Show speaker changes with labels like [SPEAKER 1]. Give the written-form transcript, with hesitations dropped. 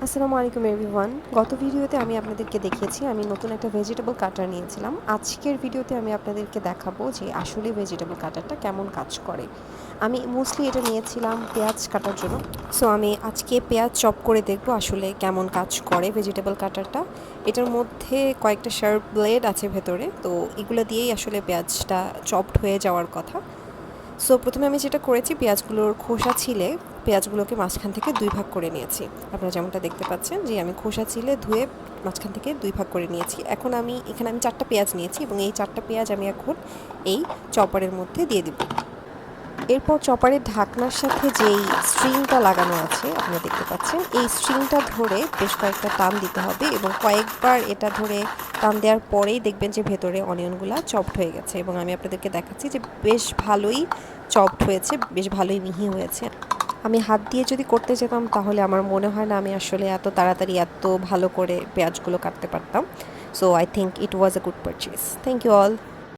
[SPEAKER 1] আসসালামু আলাইকুম এভরিওয়ান। গত ভিডিওতে আমি আপনাদেরকে দেখিয়েছি আমি নতুন একটা ভেজিটেবল কাটার নিয়েছিলাম। আজকের ভিডিওতে আমি আপনাদেরকে দেখাবো যে আসলে ভেজিটেবল কাটারটা কেমন কাজ করে। আমি মোস্টলি এটা নিয়েছিলাম পেঁয়াজ কাটার জন্য। সো আমি আজকে পেঁয়াজ চপ করে দেখবো আসলে কেমন কাজ করে ভেজিটেবল কাটারটা। এটার মধ্যে কয়েকটা শার্প ব্লেড আছে ভেতরে, তো এগুলো দিয়েই আসলে পেঁয়াজটা চপড হয়ে যাওয়ার কথা। সো প্রথমে আমি যেটা করেছি, পেঁয়াজগুলোর খোসা ছিলে পেঁয়াজগুলোকে মাঝখান থেকে 2 ভাগ করে নিয়েছি। আপনারা যেমনটা দেখতে পাচ্ছেন যে আমি খোসা ছিলে ধুয়ে মাঝখান থেকে 2 ভাগ করে নিয়েছি। এখন এখানে আমি 4টা পেঁয়াজ নিয়েছি এবং এই 4টা পেঁয়াজ আমি এখন এই চপারের মধ্যে দিয়ে দিব। এরপর চপারের ঢাকনার সাথে যেই স্ট্রিংটা লাগানো আছে আপনারা দেখতে পাচ্ছেন, এই স্ট্রিংটা ধরে বেশ কয়েকটা টান দিতে হবে এবং কয়েকবার এটা ধরে টান দেওয়ার পরেই দেখবেন যে ভেতরে অনিয়নগুলা চপড হয়ে গেছে এবং আমি আপনাদেরকে দেখাচ্ছি যে বেশ ভালোই চপড হয়েছে, বেশ ভালোই মিহি হয়েছে। আমি হাত দিয়ে যদি করতে যেতাম তাহলে আমার মনে হয় না আমি আসলে এত তাড়াতাড়ি এত ভালো করে পেঁয়াজগুলো কাটতে পারতাম। So I think it was a good purchase. Thank you all.